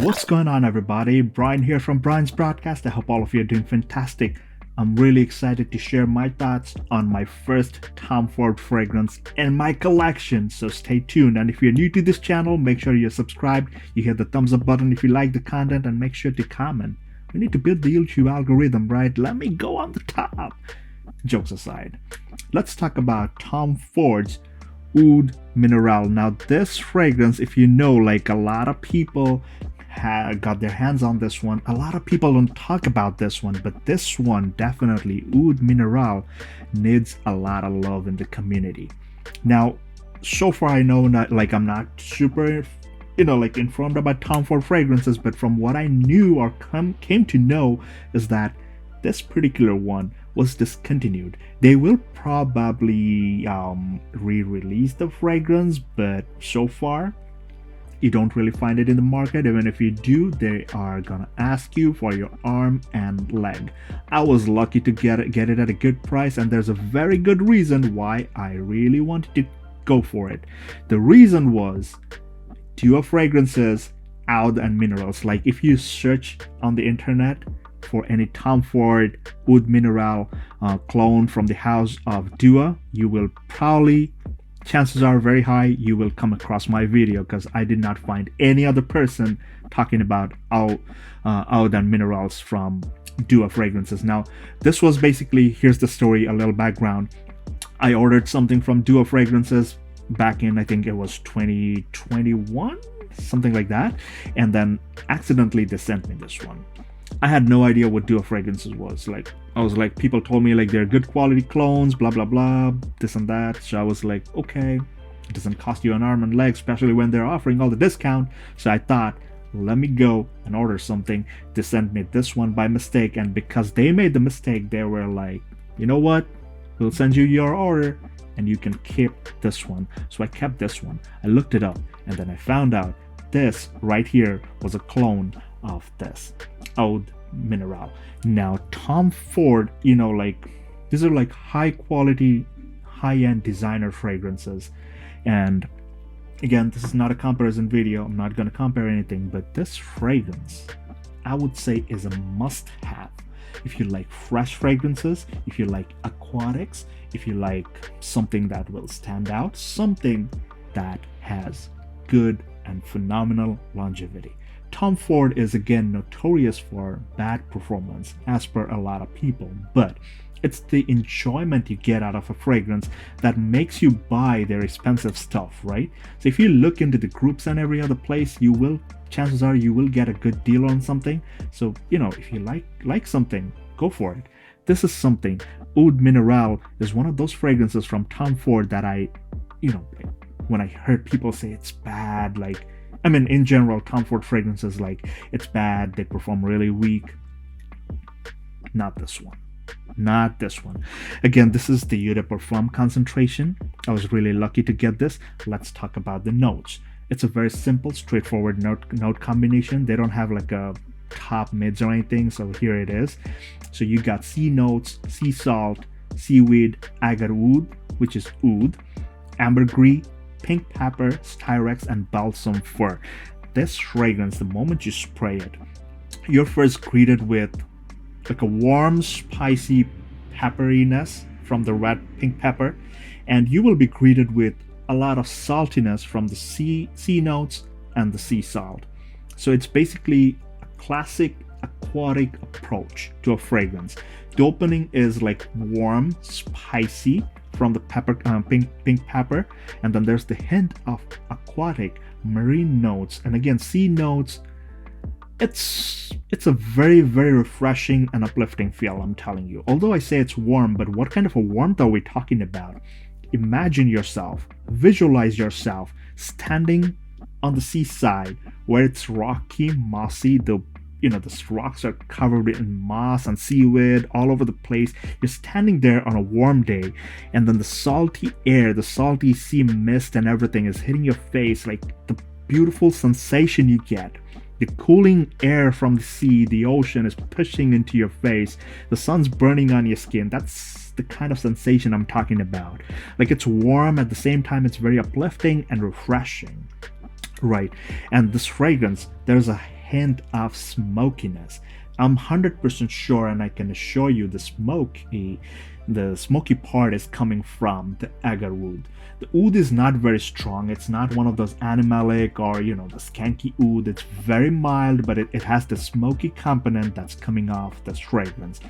What's going on, everybody? Brian here from Brian's Broadcast. I hope all of you are doing fantastic. I'm really excited to share my thoughts on my first Tom Ford fragrance in my collection, so stay tuned. And if you're new to this channel, make sure you're subscribed, you hit the thumbs up button if you like the content, and make sure to comment. We need to build the YouTube algorithm, right? Let me go on the top. Jokes aside, let's talk about Tom Ford's Oud Minerale. Now this fragrance, if you know, like a lot of people got their hands on this one. A lot of people don't talk about this one, but this one definitely, Oud Minerale, needs a lot of love in the community. Now, so far I know I'm not super, informed about Tom Ford fragrances, but from what I knew or came to know is that this particular one was discontinued. They will probably re-release the fragrance, but so far you don't really find it in the market. Even if you do, they are gonna ask you for your arm and leg. I was lucky to get it at a good price, and there's a very good reason why I really wanted to go for it. The reason was duo fragrances, Oud and Minerals. Like if you search on the internet for any Tom Ford Oud Minerale clone from the house of Dua, you will probably, chances are very high, you will come across my video, because I did not find any other person talking about Oud and Minerals from Dua fragrances. Now this was basically, here's the story, a little background. I ordered something from Dua fragrances back in, I think it was 2021, something like that, and then accidentally they sent me this one. I had no idea what Dua fragrances was. Like, I was like, people told me like they're good quality clones, blah blah blah, this and that. So I was like, okay, it doesn't cost you an arm and leg, especially when they're offering all the discount. So I thought, let me go and order something. They sent me this one by mistake, and because they made the mistake, they were like, you know what, we'll send you your order and you can keep this one. So I kept this one. I looked it up, and then I found out this right here was a clone of this Oud Minerale. Now Tom Ford, these are like high quality, high-end designer fragrances, and again, this is not a comparison video, I'm not going to compare anything, but this fragrance I would say is a must-have if you like fresh fragrances, if you like aquatics, if you like something that will stand out, something that has good and phenomenal longevity. Tom Ford is again notorious for bad performance as per a lot of people, but it's the enjoyment you get out of a fragrance that makes you buy their expensive stuff, right? So if you look into the groups and every other place, chances are you will get a good deal on something. So if you like something, go for it. This is something. Oud Minerale is one of those fragrances from Tom Ford that when I heard people say it's bad, in general, Tom Ford fragrances, it's bad, they perform really weak. Not this one. Not this one. Again, this is the Eau de Parfum concentration. I was really lucky to get this. Let's talk about the notes. It's a very simple, straightforward note combination. They don't have like a top mids or anything, so here it is. So you got sea notes, sea salt, seaweed, agar oud, which is oud, ambergris, pink pepper, styrex, and balsam fir. This fragrance, the moment you spray it, you're first greeted with like a warm, spicy pepperiness from the red pink pepper, and you will be greeted with a lot of saltiness from the sea notes and the sea salt. So it's basically a classic aquatic approach to a fragrance. The opening is like warm, spicy from the pink pepper, and then there's the hint of aquatic marine notes, and again sea notes. It's a very, very refreshing and uplifting feel, I'm telling you. Although I say it's warm, but what kind of a warmth are we talking about? Imagine yourself, visualize yourself standing on the seaside where it's rocky, mossy, the rocks are covered in moss and seaweed all over the place. You're standing there on a warm day, and then the salty air, the salty sea mist and everything is hitting your face, like the beautiful sensation you get. The cooling air from the sea, the ocean is pushing into your face. The sun's burning on your skin. That's the kind of sensation I'm talking about. Like, it's warm, at the same time it's very uplifting and refreshing. Right. And this fragrance, there's a hint of smokiness. I'm 100% sure, and I can assure you the smoky part is coming from the agar wood. The oud is not very strong. It's not one of those animalic or the skanky oud. It's very mild, but it has the smoky component that's coming off this fragrance.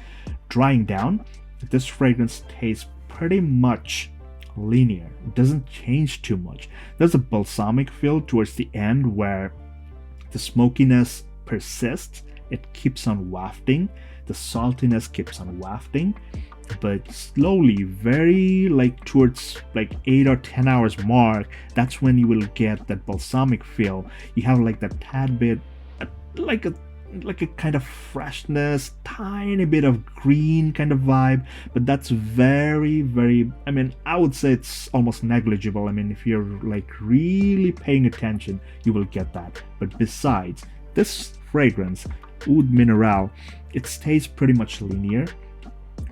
Drying down, this fragrance tastes pretty much linear. It doesn't change too much. There's a balsamic feel towards the end where the smokiness persists. It keeps on wafting. The saltiness keeps on wafting, but slowly, very towards 8 or 10 hours mark, that's when you will get that balsamic feel. You have that tad bit, like a kind of freshness, tiny bit of green kind of vibe, but that's very, very, I would say it's almost negligible. If you're really paying attention, you will get that. But besides this fragrance, Oud Minérale, it stays pretty much linear,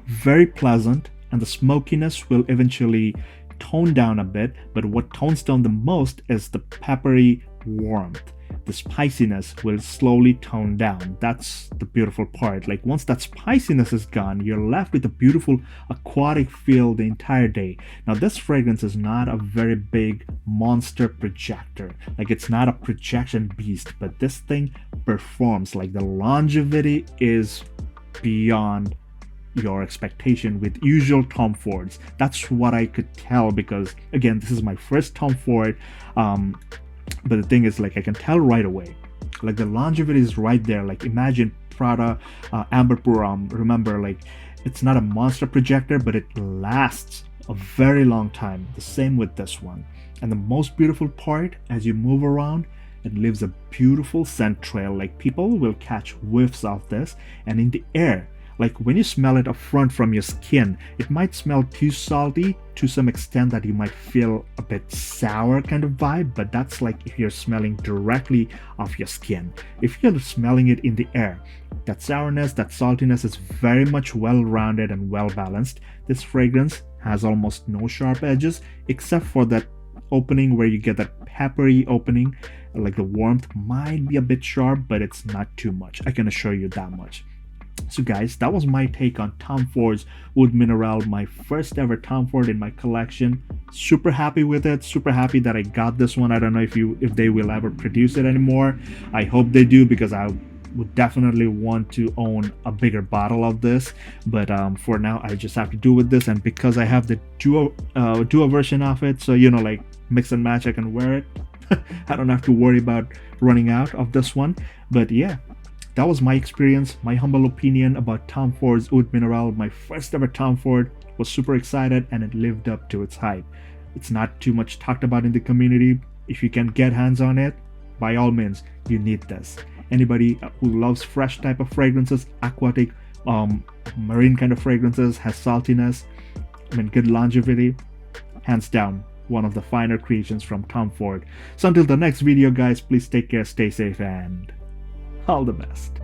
very pleasant, and the smokiness will eventually tone down a bit, but what tones down the most is the peppery warmth. The spiciness will slowly tone down. That's the beautiful part. Once that spiciness is gone, you're left with a beautiful aquatic feel the entire day. Now this fragrance is not a very big monster projector. It's not a projection beast, but this thing performs. The longevity is beyond your expectation with usual Tom Fords. That's what I could tell, because again, this is my first Tom Ford. But the thing is, I can tell right away, the longevity is right there. Imagine Prada, Amber Puram. Remember, it's not a monster projector, but it lasts a very long time. The same with this one. And the most beautiful part, as you move around, it leaves a beautiful scent trail. People will catch whiffs of this, and in the air, when you smell it up front from your skin, it might smell too salty to some extent that you might feel a bit sour kind of vibe, but that's if you're smelling directly off your skin. If you're smelling it in the air, that sourness, that saltiness is very much well-rounded and well-balanced. This fragrance has almost no sharp edges, except for that opening where you get that peppery opening. The warmth might be a bit sharp, but it's not too much. I can assure you that much. So guys, that was my take on Tom Ford's Oud Minerale, my first ever Tom Ford in my collection. Super happy with it, super happy that I got this one. I don't know if they will ever produce it anymore. I hope they do, because I would definitely want to own a bigger bottle of this, but for now I just have to do with this. And because I have the duo version of it, so mix and match, I can wear it. I don't have to worry about running out of this one. But yeah, that was my experience, my humble opinion about Tom Ford's Oud Minerale. My first ever Tom Ford. Was super excited, and it lived up to its hype. It's not too much talked about in the community. If you can get hands on it, by all means, you need this. Anybody who loves fresh type of fragrances, aquatic, marine kind of fragrances, has saltiness, good longevity, hands down, one of the finer creations from Tom Ford. So until the next video, guys, please take care, stay safe, and all the best.